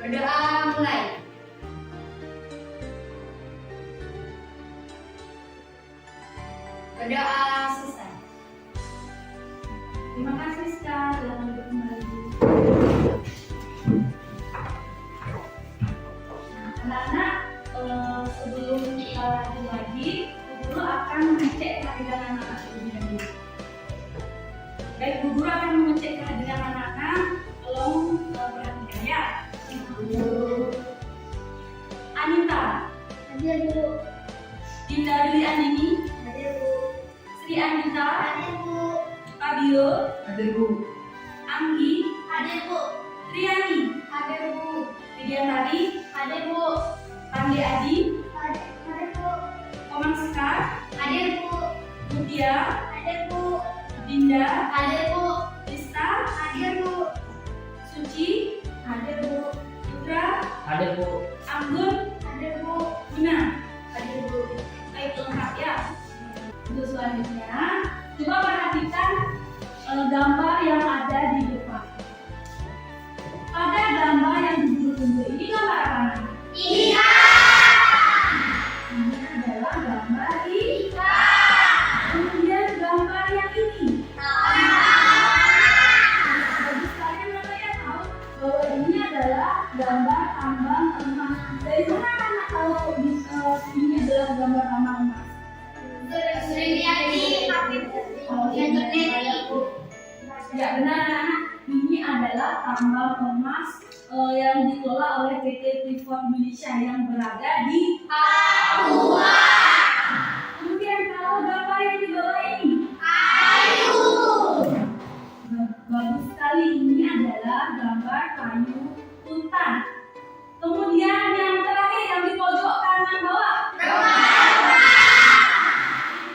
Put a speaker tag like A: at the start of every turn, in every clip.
A: Berdoa mulai. Berdoa selesai.
B: Terima kasih Rizka, telah duduk kembali. Nah, anak-anak, sebelum kita lanjut lagi, guru akan mengecek kehadiran anak-anak terlebih dahulu. Baik, guru akan mengecek kehadiran anak-anak. Tolong perhatikan ya. Anita,
A: Hadir Bu.
B: Dinda Dwi Andini,
A: Hadir Bu.
B: Sri Anita,
A: Hadir Bu.
B: Fabio,
C: Hadir Bu.
B: Anggi,
A: Hadir Bu.
B: Triani,
A: Hadir Bu.
B: Widiantari,
A: Hadir Bu.
B: Pandey Adi,
A: Hadir Bu.
B: Komang Sekar,
A: Hadir Bu.
B: Mutia,
A: Hadir Bu.
B: Dinda,
A: Hadir Bu.
B: Rista,
A: Hadir Bu.
B: Suci,
A: Hadir Bu.
B: Putra,
C: Hadir Bu.
B: Anggun,
A: Hadir Bu.
B: Guna.
A: Hadir Bu.
B: Baik, lengkap ya. Untuk selanjutnya, coba perhatikan gambar yang ada di depan. Pada gambar yang ditunjuk ini gambar apa namanya? Ini adalah gambar ikan. Kemudian gambar yang ini. Bagi kalian mana yang tahu bahwa ini adalah gambar tambang emas. Dari mana anak tahu ini adalah gambar tambang emas?
A: Suryati.
B: Oh,
A: Internet.
B: Ya benar anak-anak, ini adalah tambang emas yang dikelola oleh PT Freeport Indonesia yang berada di
A: Papua.
B: Kemudian kalau gambar yang di bawah ini,
A: Kayu.
B: bagus sekali, ini adalah gambar kayu hutan. Kemudian yang terakhir yang di pojok kanan bawah,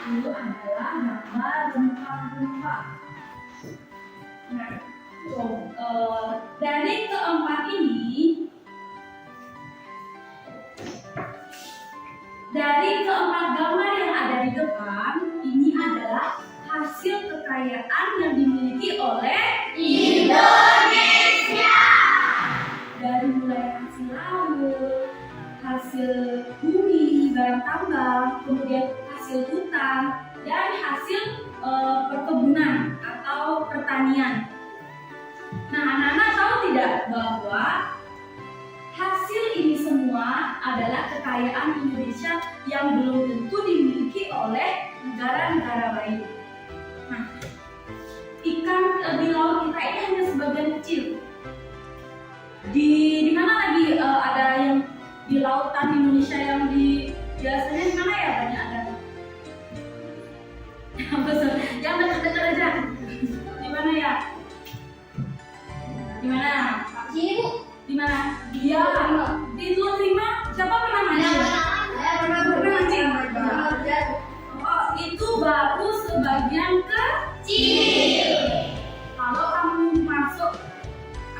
B: itu adalah gambar rempah-rempah. Nah, dari keempat ini, dari keempat gambar yang ada di depan, ini adalah hasil kekayaan yang dimiliki oleh
A: Indonesia.
B: dari mulai hasil laut, hasil bumi, barang tambang, kemudian hasil hutan, dan hasil perkebunan atau pertanian. Nah, anak-anak tahu tidak bahwa hasil ini semua adalah kekayaan Indonesia yang belum tentu dimiliki oleh negara-negara lain. Nah, ikan di laut kita ini hanya sebagian kecil. Di mana lagi ada yang di lautan Indonesia yang biasanya di mana ya banyak ada? Yang dekat-dekat aja. Di mana ya? Di mana?
A: Sini Bu.
B: Di mana? Dia di Teluk Lima. Siapa pernah mancing? Pernah mancing? Oh, itu baru sebagian kecil. Kalau kamu masuk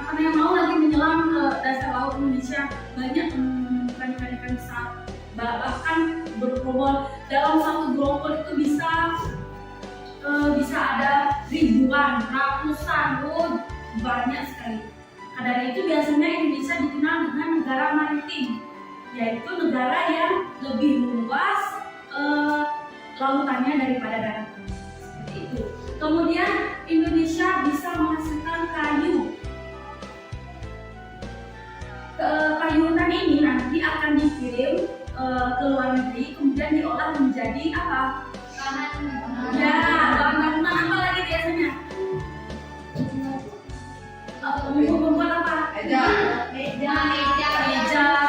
B: apa namanya mau lagi menyelam ke dasar laut Indonesia, banyak ikan-ikan besar. Bahkan bergerombol dalam satu gerombol itu bisa ada ribuan, ratusan, banyak sekali. Nah, dari itu biasanya Indonesia dikenal dengan negara maritim, yaitu negara yang lebih luas lautannya daripada daratan. Seperti itu. Kemudian Indonesia bisa menghasilkan kayu. Kayu hutan ini nanti akan dikirim ke luar negeri, kemudian diolah menjadi apa? Ya, bahan bangunan apa lagi biasanya? Membuat apa?
A: Meja.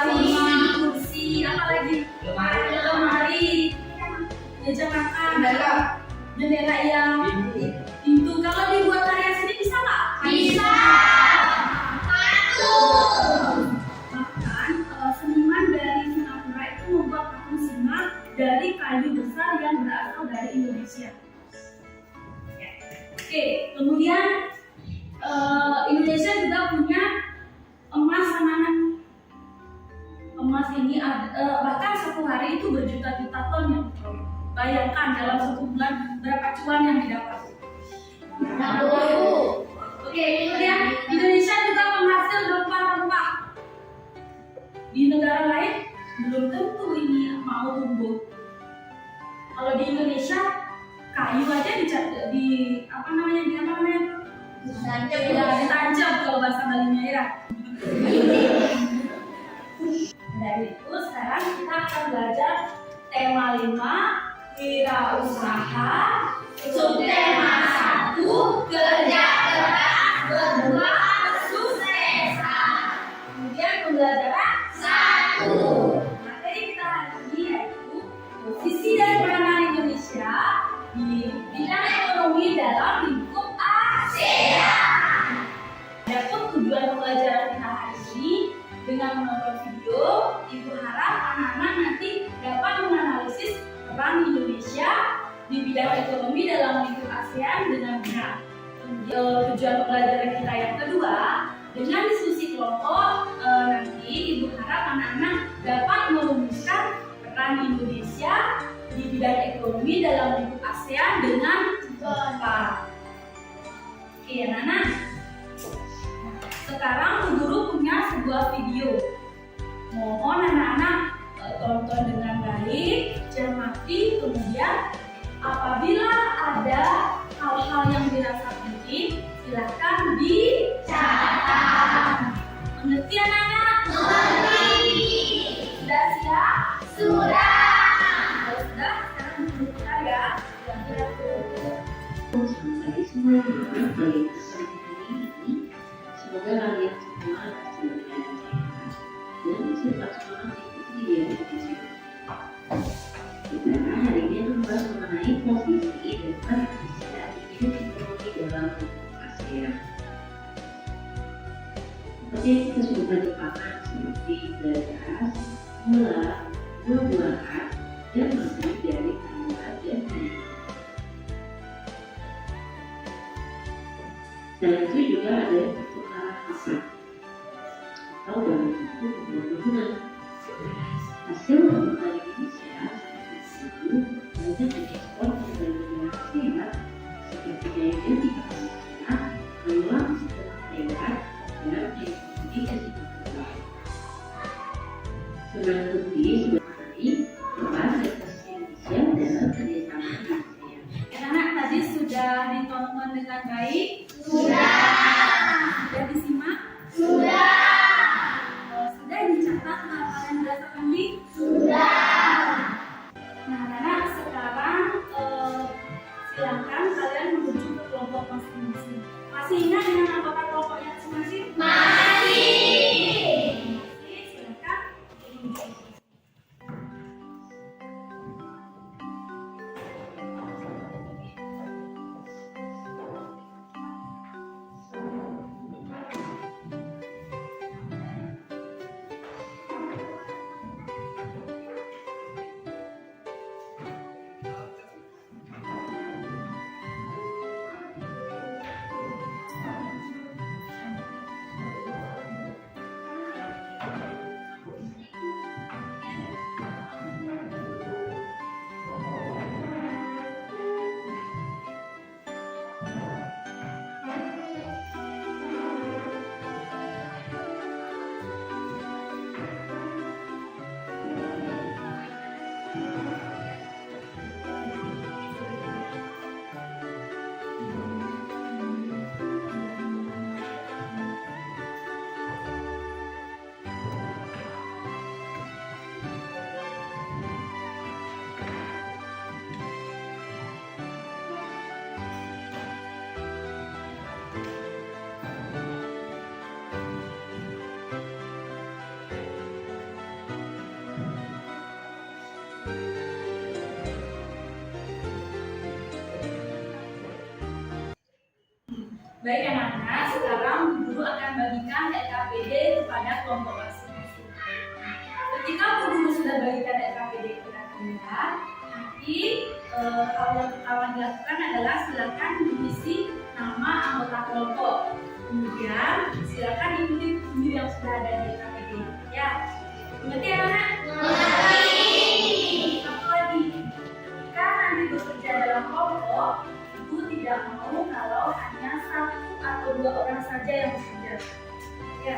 B: Rumah, kursi, apa lagi? Lemari, meja makan, jendela yang pintu. Kalau dibuat karya seni bisa nggak?
A: Bisa.
B: Bahkan seniman dari Singapura itu membuat patung singa dari kayu besar yang berasal dari Indonesia. Oke, kemudian Indonesia juga punya emas anak-anak. Emas ini bahkan satu hari itu berjuta-juta ton yang diperoleh. Bayangkan dalam satu bulan berapa cuan yang didapat.
A: Nah, Bu.
B: Oke, kemudian Indonesia juga penghasil rempah-rempah. negara lain belum tentu ini mau tumbuh. Kalau di Indonesia kayu aja ditancap kalau bahasa Balinya ya. Dari itu sekarang kita akan belajar tema 5 wirausaha, subtema 1 kerja keras berbuah kesuksesan. Kemudian pembelajaran 1. Materi kita hari ini yaitu posisi dan peranan Indonesia di bidang ekonomi dalam lingkup ASEAN. Adapun tujuan pembelajaran kita hari ini dengan menonton video, Ibu harap anak-anak nanti dapat menganalisis peran Indonesia di bidang ekonomi dalam lingkup ASEAN dengan benar. Tujuan pembelajaran kita yang kedua, dengan diskusi kelompok, nanti Ibu harap anak-anak dapat merumuskan peran Indonesia di bidang ekonomi dalam lingkup ASEAN dengan tepat. Oke, anak-anak. Sekarang Bu Guru punya sebuah video. Mohon anak-anak tonton dengan baik, cermati, kemudian apabila ada hal-hal yang dirasa penting, silakan dicatat. Mengerti anak-anak?
A: Mengerti.
B: Sudah siap?
A: Sudah.
B: Kalau sudah, sekarang dulu kita ya.
C: Sampai semua baik seperti ini, semoga kalian semua dalam keadaan sehat dan cepat semangat ikuti dia di sini. Kita hari ini membahas mengenai posisi dan peran Indonesia di bidang ekonomi dalam ASEAN. Seperti yang kita sudah berpakat seperti beras, gula, buah-buahan, dan masih dari tanaman dan sayuran. Selain itu juga ada pertukaran pasar atau dalam bentuk perdagangan. Hasil pertukaran Indonesia seperti itu banyak diekspor ke negara ASEAN seperti gaya ganti Malaysia, Taiwan, Taiwan, dan ekonomi Singapura. Sebenarnya sudah mengenai peran representasi Indonesia dalam kerjasama di ASEAN.
B: Anak-anak tadi sudah ditonton dengan baik?
A: Sudah.
B: Sudah disimak?
A: Sudah.
B: Sudah dicatat hal-hal yang berdasarkan di?
A: Sudah.
B: Nah, anak-anak sekarang silakan kalian menuju ke kelompok masing-masing. Masih ingat dengan apakah kelompoknya masing-masing?
A: Masih.
B: Silakan. Baik anak-anak, sekarang guru akan bagikan LKPD kepada kelompok masing-masing. Ketika guru sudah bagikan LKPD kepada kalian, nanti hal yang pertama dilakukan adalah silakan mengisi nama anggota kelompok. Kemudian silakan ikuti prosedur yang sudah ada di LKPD. Ya, mengerti anak-anak?
A: Mengerti.
B: Satu lagi, ketika nanti bekerja dalam kelompok, ibu tidak mau kalau hanya 1 atau 2 orang saja yang bekerja. Ya,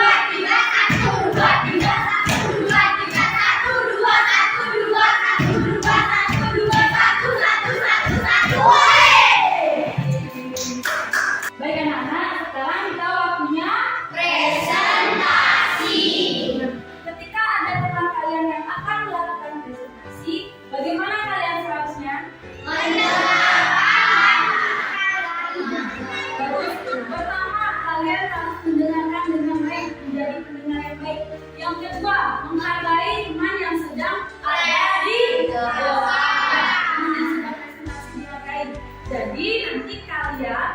A: dua tiga, satu dua tiga, satu dua tiga, satu dua, satu dua, satu dua, satu dua, satu satu satu satu.
B: Baik anak-anak, sekarang kita waktunya
A: Presentasi.
B: ketika ada teman kalian yang akan melakukan presentasi, bagaimana kalian seharusnya? Bagus. Pertama, kalian harus mendengarkan dengan baik, menjadi pendengar yang baik. Yang kedua, menghargai teman yang sedang ada di belakang. Teman yang sedang presentasi dihargai. Jadi nanti kalian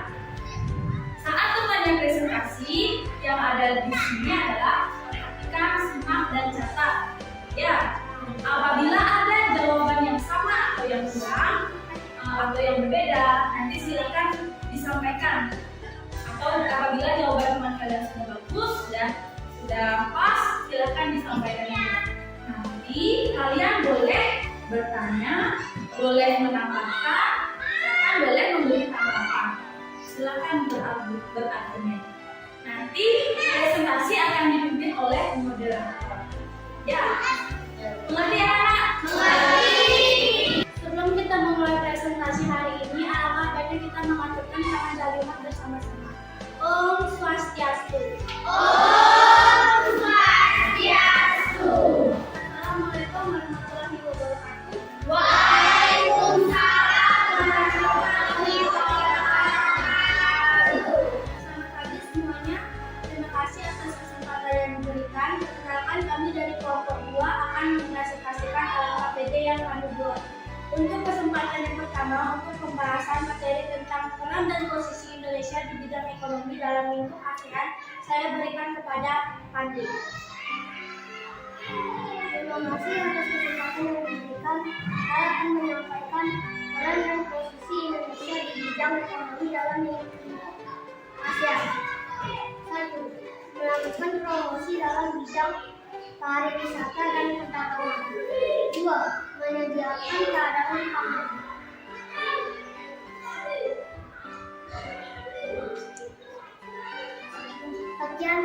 B: saat temannya presentasi, yang ada di sini adalah perhatikan, simak, dan catat. Ya, apabila ada jawaban yang sama atau yang kurang atau yang berbeda, nanti silakan disampaikan. Atau apabila jawaban teman kalian sudah bagus dan sudah pas, silakan disampaikan juga. Nanti kalian boleh bertanya, boleh menambahkan, bahkan boleh memberi tanggapan. Silakan berargumen. Nanti presentasi akan dipimpin oleh moderator. Ya, mengerti ya anak?
A: Sebelum kita memulai presentasi hari ini, alangkah baiknya kita mengaturkan tangan kalimat bersama-sama. Om Swastiastu. Om Swastiastu. Assalamualaikum warahmatullahi wabarakatuh. Waalaikumsalam warahmatullahi wabarakatuh. Selamat pagi semuanya. Terima kasih atas kesempatan yang diberikan. Perkenalkan, kami dari kelompok 2 akan mempresentasikan LKPD yang kami buat. Untuk kesempatan yang pertama, untuk pembahasan materi tentang peran dan posisi Indonesia di bidang ekonomi dalam lingkup ASEAN, saya berikan kepada Pandi. Terima kasih atas kesempatan yang diberikan. Saya akan menyampaikan peran dan posisi Indonesia di bidang ekonomi dalam lingkup ASEAN. 1. Melakukan promosi dalam bidang pariwisata dan perdagangan. 2. Menyediakan cadangan pangan. Sekian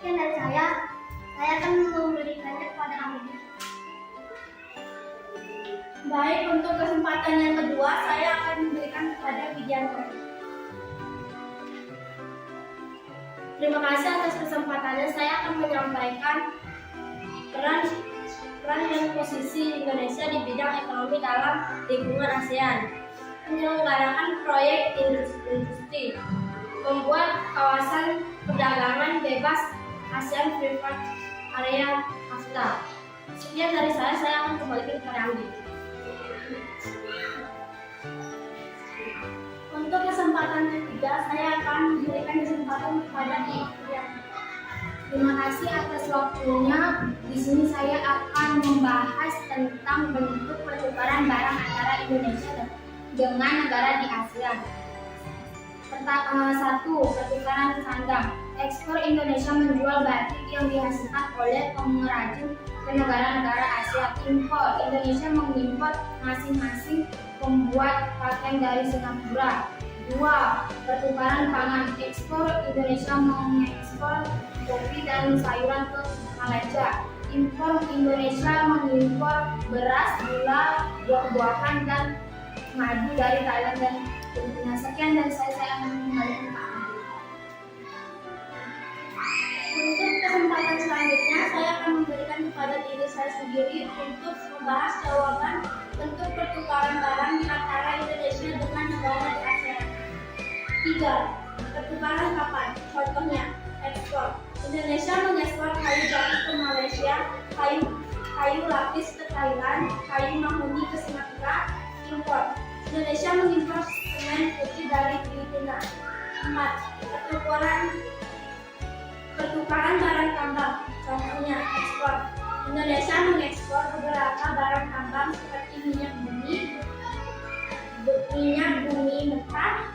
A: dari saya akan memberikannya kepada Amin. Baik, untuk kesempatan yang kedua, saya akan memberikan kepada Widianto. Terima kasih atas kesempatannya. Saya akan menyampaikan peran dan posisi Indonesia di bidang ekonomi dalam lingkungan ASEAN. Menyelenggarakan proyek industri, membuat kawasan perdagangan bebas ASEAN Free Trade Area AFTA. Sekian dari saya akan kembali kepada Andi. Untuk kesempatan ketiga, saya akan memberikan kesempatan kepada Ibu. Terima kasih atas waktunya. Di sini saya akan membahas tentang bentuk pertukaran barang antara Indonesia dengan negara di ASEAN. Pertama, 1. Pertukaran sandang. Ekspor Indonesia menjual batik yang dihasilkan oleh pengrajin ke negara-negara Asia. Impor Indonesia mengimpor masing-masing pembuat pakaian dari Singapura. 2. Pertukaran pangan. Ekspor Indonesia mengekspor kopi dan sayuran ke Malaysia. Impor Indonesia mengimpor beras, gula, buah-buahan, dan madu dari Thailand dan Filipina. Sekian dari saya akan kembalikan ke Andi. Untuk kesempatan selanjutnya, saya akan memberikan kepada diri saya sendiri untuk membahas jawaban bentuk pertukaran barang di antara Indonesia dengan negara di ASEAN. 3. Pertukaran kapal. Contohnya, ekspor. Indonesia mengekspor kayu jati ke Malaysia, kayu lapis ke Thailand, kayu mahoni ke Singapura. Impor. Indonesia mengimpor semen putih dari Filipina. 4. Pertukaran barang tambang. Contohnya, ekspor. Indonesia mengekspor beberapa barang tambang seperti minyak bumi, minyak bumi mentah,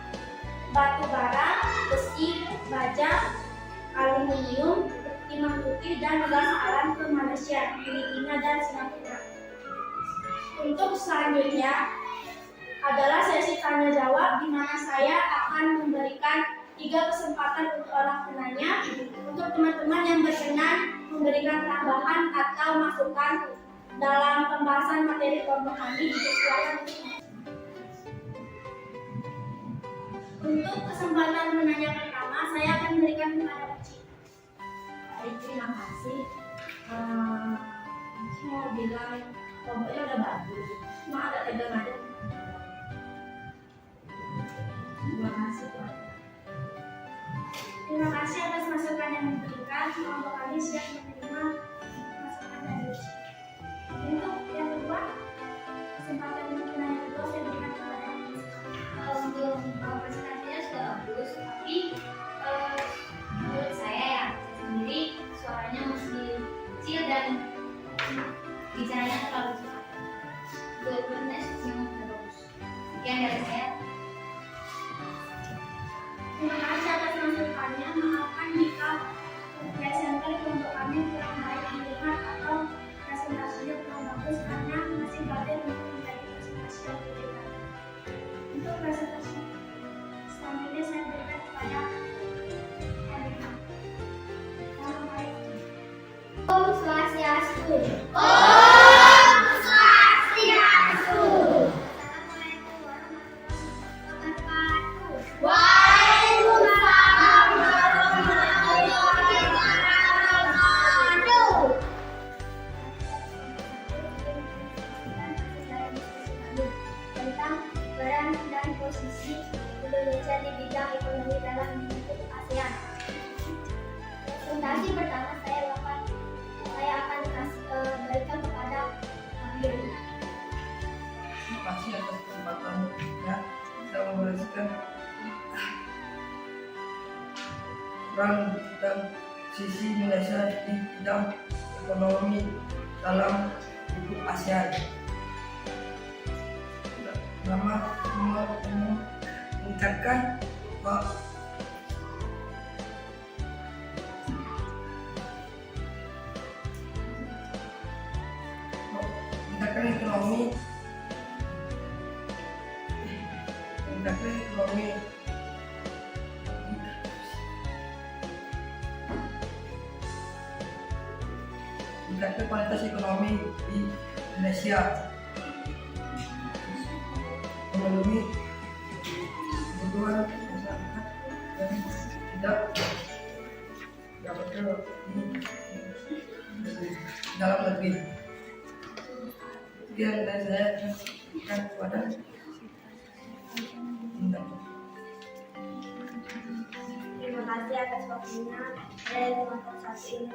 A: batu bara, besi, baja, aluminium, timah putih, dan gas alam ke Malaysia, Filipina, dan Singapura. Untuk selanjutnya adalah sesi tanya jawab, di mana saya akan memberikan 3 kesempatan untuk orang penanya. Untuk teman-teman yang berkenan memberikan tambahan atau masukan dalam pembahasan materi kelompok kami, dipersilakan. Untuk kesempatan menanya pertama, saya akan memberikan kepada Uci.
B: Baik, terima kasih. Saya mau bilang kelompoknya udah bagus, cuma agak tegang aja. Terima kasih, Pak.
A: Terima kasih atas masukan yang diberikan. Kelompok kami siap menerima masukan dari Uci. Untuk yang kedua, kesempatan untuk menanya kedua saya berikan kepada Uci.
D: Untuk presentasinya sudah bagus, tapi menurut saya sendiri suaranya masih kecil dan bicaranya terlalu cepat. Untuk presentasinya sudah bagus. Sekian dari saya.
A: Terima kasih atas masukannya. Maafkan jika presenter kelompok kami kurang baik dilihat atau presentasinya kurang bagus karena masih belajar untuk menjadi presentasi yang lebih baik. Untuk presentasi selanjutnya saya berikan kepada Erina. Salam baik. Om Swastiastu.
D: Om Swastiastu.
A: Assalamualaikum warahmatullahi wabarakatuh.
D: Waalaikumsalam warahmatullahi wabarakatuh.
A: Tentang peran dan posisi Indonesia di bidang ekonomi dalam lingkup ASEAN. Presentasi pertama saya akan berikan kepada Abdul.
E: Terima kasih atas kesempatannya. Saya memperhatikan peran dan sisi Indonesia di bidang ekonomi dalam lingkup ASEAN. Pertama, meningkatkan ekonomi meningkatkan kualitas ekonomi di Indonesia, memenuhi kebutuhan masyarakat dan tidak dapat di dalam negeri. Sekian dari saya akan kepada
A: Terima kasih atas waktunya dari kelompok 1 ini.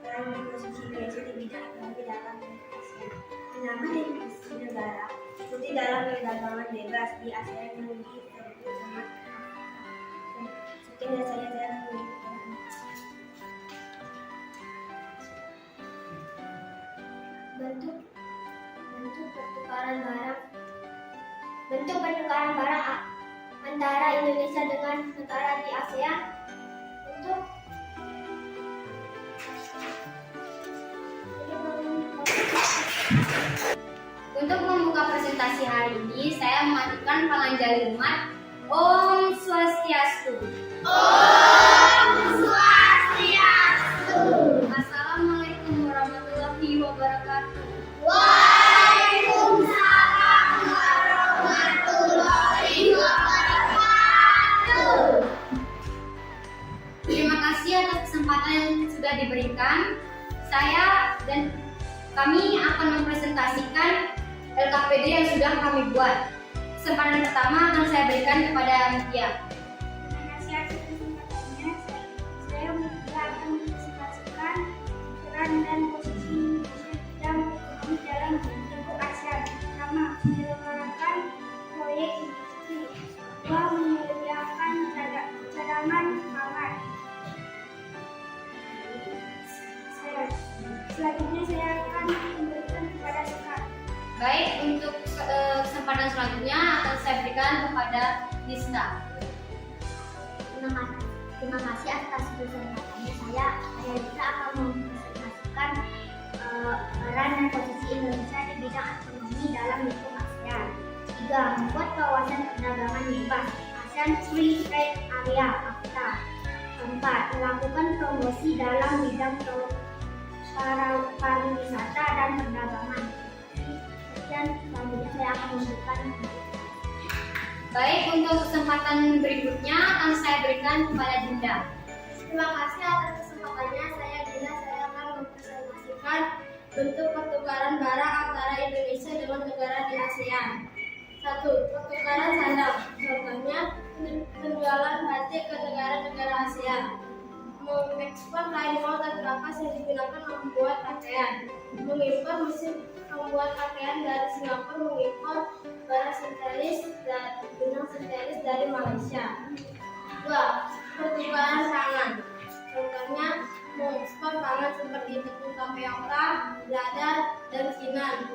A: Peran posisi Indonesia di bidang ekonomi dalam lingkup ASEAN. Menyamar divisi negara seperti dalam perdagangan bebas di ASEAN yang disebut sama. Sekian dari saya akan memberikan bentuk pertukaran barang antara Indonesia dengan negara di ASEAN.
D: Untuk membuka presentasi hari ini, saya mematikan penganjali umat. Om Swastiastu.
A: Om Swastiastu.
D: Assalamualaikum warahmatullahi wabarakatuh.
A: Waalaikumsalam warahmatullahi wabarakatuh.
D: Terima kasih atas kesempatan yang sudah diberikan. Saya dan kami akan mempresentasikan LKPD yang sudah kami buat. Kesempatan pertama akan saya berikan kepada Mutia.
A: Terima kasih atas kesempatannya. Saya akan mempresentasikan peran dan posisi Indonesia di dalam lingkup ASEAN. Pertama, menyelenggarakan proyek industri. Kedua, menyediakan cadangan pangan. Selanjutnya saya akan memberikan kepada Sekar.
D: Baik, untuk kesempatan selanjutnya akan saya berikan kepada Nista.
A: Terima kasih atas kesempatannya. Saya Lisa akan mempresentasikan peran dan posisi Indonesia di bidang ekonomi dalam lingkup ASEAN. 3. Membuat kawasan perdagangan bebas ASEAN Free Trade Area (AFTA). 4. Melakukan promosi dalam bidang pariwisata dan perdagangan. Sekian, selanjutnya saya akan memberikan.
D: Baik, untuk kesempatan berikutnya akan saya berikan kepada Dinda.
A: Terima kasih atas kesempatannya. Saya Dinda. Saya akan mempresentasikan bentuk pertukaran barang antara Indonesia dengan negara di ASEAN. 1. Pertukaran sandang. Contohnya, penjualan batik ke negara-negara ASEAN. Mengekspor kain kaos dan kapas yang digunakan membuat pakaian. Mengimpor mesin membuat pakaian dari Singapura. Mengimpor benang sintetis dari Malaysia. 2. Pertukaran pangan. Contohnya, mengekspor pangan seperti tepung tapioka, lada, dan Cina.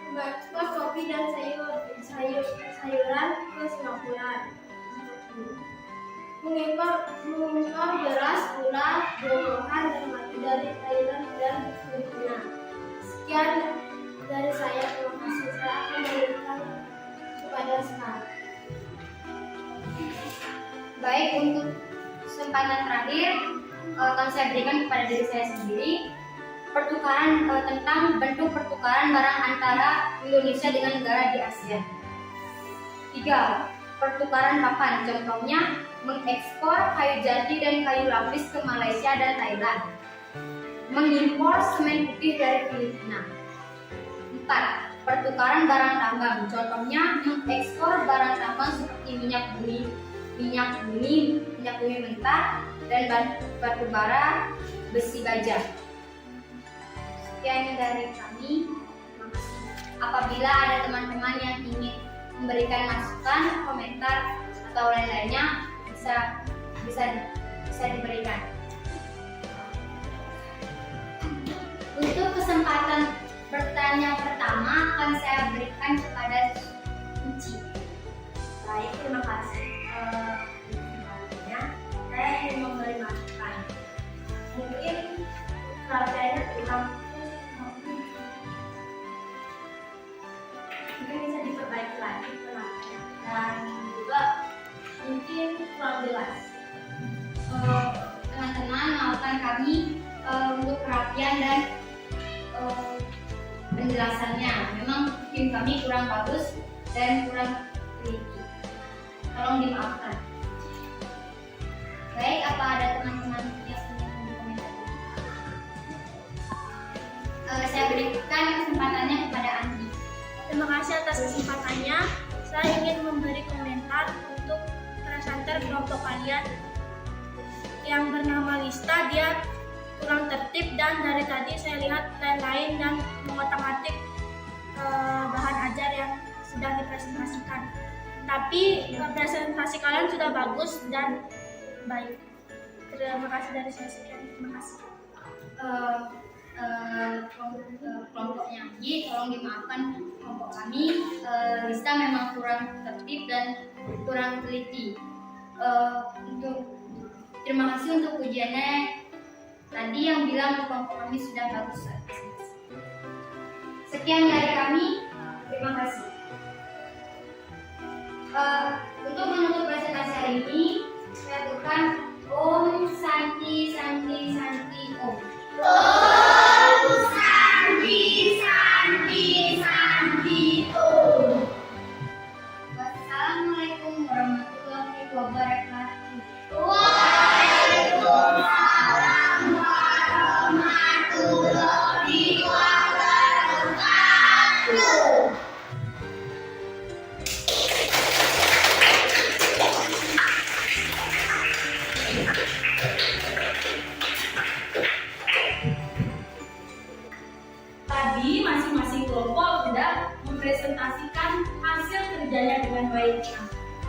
A: Mengekspor kopi dan sayuran ke Singapura. Mengimpor beras, gula, buah-buahan, dan madu dari Thailand dan Filipina. Sekian dari saya. Terima kasih. Saya akan memberikan kepada sekarang.
D: Baik, untuk kesempatan terakhir akan saya berikan kepada diri saya sendiri. Pertukaran tentang bentuk pertukaran barang antara Indonesia dengan negara di ASEAN. 3. Pertukaran papan, contohnya mengekspor kayu jati dan kayu lapis ke Malaysia dan Thailand. Mengimpor semen putih dari Filipina. 4. Pertukaran barang tambang, contohnya mengekspor barang tambang seperti minyak bumi mentah, dan batu bara, besi baja. Sekian dari kami. Terima kasih. Apabila ada teman-teman yang ingin memberikan masukan, komentar, atau lain-lainnya, bisa diberikan. Untuk kesempatan bertanya pertama akan saya berikan kepada Uci.
A: Baik, terima kasih. Saya ingin memberi masukan. Mungkin perapiannya kurang, mungkin bisa diperbaiki lagi penampilannya, dan juga mungkin kurang jelas.
D: Teman-teman, maafkan kami untuk perapian dan penjelasannya. Memang tim kami kurang bagus dan kurang teliti. Tolong dimaafkan. Baik, apa ada teman-teman yang ingin berkomentar? Saya berikan kesempatannya kepada Andi.
A: Terima kasih atas kesempatannya. Saya ingin memberi komentar untuk presenter kelompok kalian yang bernama Lista. Dia kurang tertib dan dari tadi saya lihat lain-lain dan mengotak-atik bahan ajar yang sedang dipresentasikan. Tapi presentasi kalian sudah bagus dan baik. Terima kasih dari saya. Sekian. Terima kasih.
D: Kelompoknya Andi, tolong dimaafkan kelompok kami. Lista memang kurang tertib dan kurang teliti. Terima kasih untuk ujiannya. Tadi yang bilang kelompok kami sudah bagus. Sekian dari kami. Terima kasih. Untuk menutup presentasi hari ini, saya aturkan Om Santi Santi Santi Om.
A: Om Santi Santi Santi Om.
D: Wassalamualaikum warahmatullahi wabarakatuh.
A: Waalaikumsalam warahmatullahi wabarakatuh.
B: Tadi masing-masing kelompok sudah mempresentasikan hasil kerjanya dengan baik.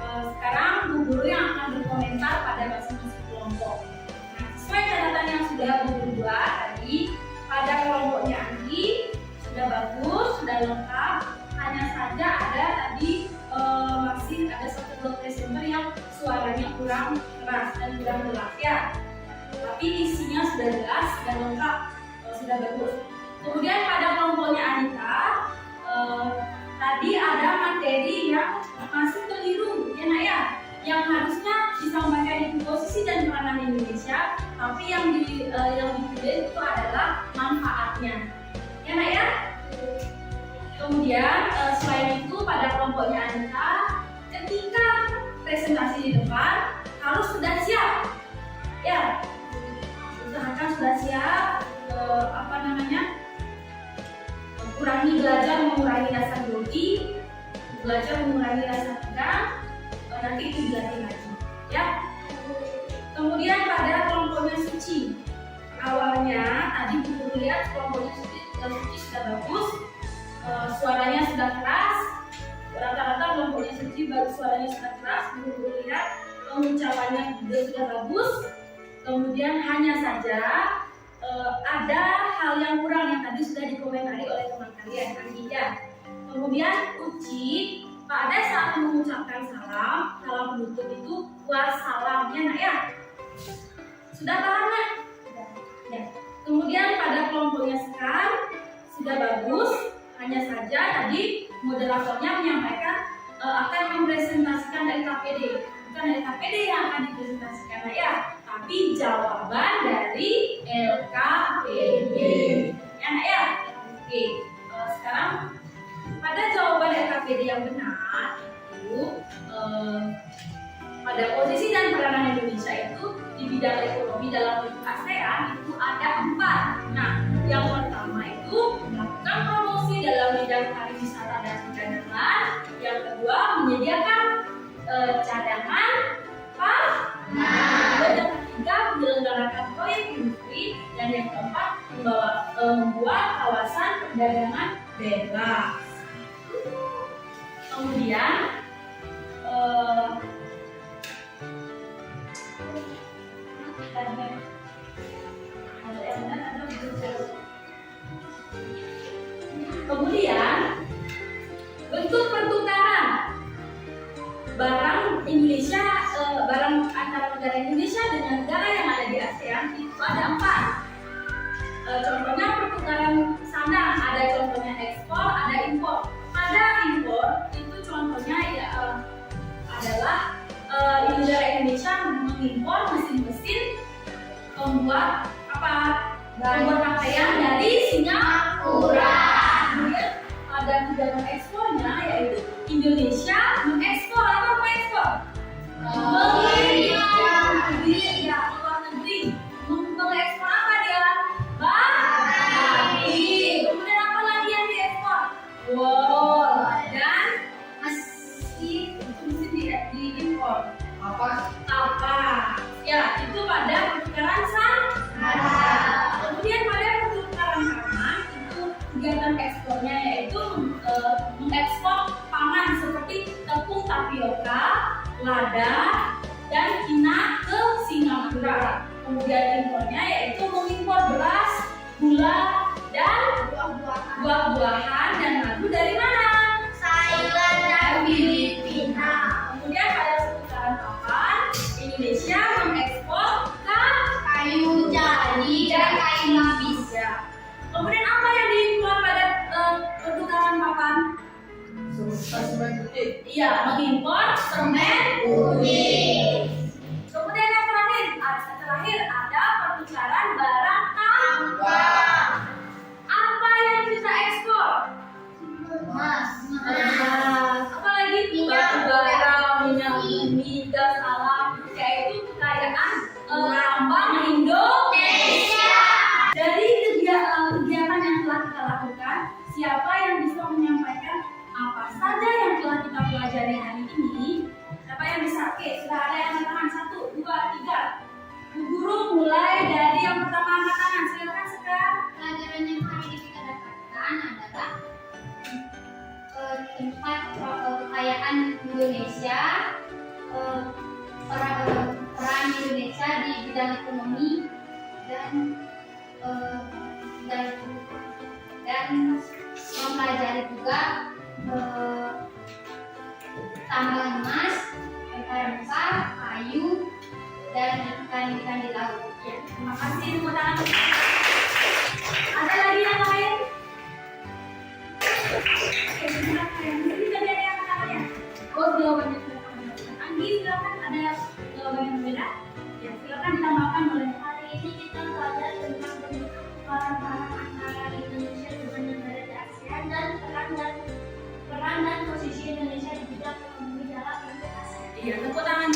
B: Sekarang Bu Guru yang akan berkomentar pada masing-masing kelompok. Nah, sesuai catatan yang sudah Bu Guru buat tadi, pada kelompoknya Andi sudah bagus, sudah lengkap, hanya saja ada tadi masih ada satu dua presenter yang suaranya kurang keras dan kurang jelas ya. Tapi isinya sudah jelas dan lengkap, sudah bagus. Kemudian pada kelompoknya Anita, tadi ada materi yang masih keliru ya nak ya, yang harusnya disampaikan di posisi dan peranan Indonesia, tapi yang dipilih itu adalah manfaatnya ya nak ya. Kemudian selain itu pada kelompoknya Anita, ketika presentasi di depan harus sudah siap ya, usahakan sudah siap, kurangi belajar mengurangi rasa grogi, belajar mengurangi rasa tegang, nanti itu dilatih lagi ya. Kemudian pada kelompoknya Suci, awalnya tadi Bu lihat kelompoknya Suci sudah bagus, suaranya sudah keras, rata-rata kelompoknya Suci baru suaranya sudah keras, Bu lihat pengucapannya juga sudah bagus. Kemudian hanya saja ada hal yang kurang yang tadi sudah dikomentari oleh teman kalian Andi ya. Kemudian Uci, pada saat mengucapkan salam penutup itu wassalam ya nak ya. Sudah paham nak? Ya. Kemudian pada kelompoknya Sekar sudah bagus, hanya saja tadi moderatornya menyampaikan akan mempresentasikan dari KPD, bukan dari KPD yang akan dipresentasikan nak ya, tapi jawaban dari LKPD ya nak ya. Oke, sekarang pada jawaban LKPD yang benar itu pada posisi dan peranan Indonesia itu di bidang ekonomi dalam lingkup ASEAN itu ada 4. Nah, yang pertama itu melakukan promosi dalam bidang pariwisata dan perdagangan. Yang kedua menyediakan cadangan pangan. Yang ketiga menyelenggarakan proyek industri, dan yang keempat membuat kawasan perdagangan bebas. Kemudian bentuk pertukaran barang Indonesia, barang antara negara Indonesia dengan negara yang ada di ASEAN itu ada 4. Contohnya pertukaran sandang, ada contohnya ekspor, ada impor. Pada impor itu contohnya ya adalah negara Indonesia mengimpor mesin-mesin pembuat pembuat pakaian dari Singapura. Kemudian ada kegiatan ekspornya yaitu Indonesia mengekspor apa mengekspor? Mengirim ya ke luar negeri. Mengekspor apa dia? Batik. Kemudian apa lagi yang diekspor? Wol dan mesin diimpor. Apa? Ya, itu pada pertukaran sandang. Kemudian pada pertukaran pangan itu kegiatan ekspornya yaitu mengekspor pangan seperti tepung tapioka, lada, dan kinah ke Singapura. Kemudian impornya yaitu mengimpor beras, gula, dan buah-buahan dan madu dari mana? Thailand dan Filipina. Kemudian pada pertukaran papan, Indonesia mengekspor kayu jadi dan kain lapis. Ya. Kemudian apa yang diimpor pada pertukaran papan?
E: Semen putih.
B: Iya, mengimpor semen putih. Kemudian yang terakhir ada pertukaran barang tambang. Apa yang kita ekspor?
A: Emas.
B: Apalagi batu bara, minyak bumi, gas alam, yaitu kekayaan tambang Indonesia. Dari kegiatan yang telah kita lakukan, siapa yang bisa menyampaikan apa saja yang telah kita pelajari hari ini? Siapa yang bisa? Oke, sudah ada yang angkat tangan 1, 2, 3. Bu Guru mulai dari yang pertama angkat tangan. Silakan sekarang.
A: Pelajaran yang hari ini kita dapatkan adalah tempat kekayaan Indonesia, peran Indonesia di bidang ekonomi dan
D: mempelajari juga tambang emas, rempah-rempah, kayu, dan ikan-ikan di laut.
B: Ya, terima kasih tepuk tangan. Ada lagi yang lain? Oke, silakan. Mungkin tadi ada yang namanya. Oh, jawabannya silakan. Anggi, silakan. Ada jawaban yang berbeda? Ya, silakan ditambahkan boleh.
A: Hari ini kita belajar tentang bentuk kesetaraan antara Indonesia dengan negara di ASEAN dan peran dan posisi Indonesia di bidang ekonomi dalam bentuk ASEAN.
B: Iya, tepuk tangan.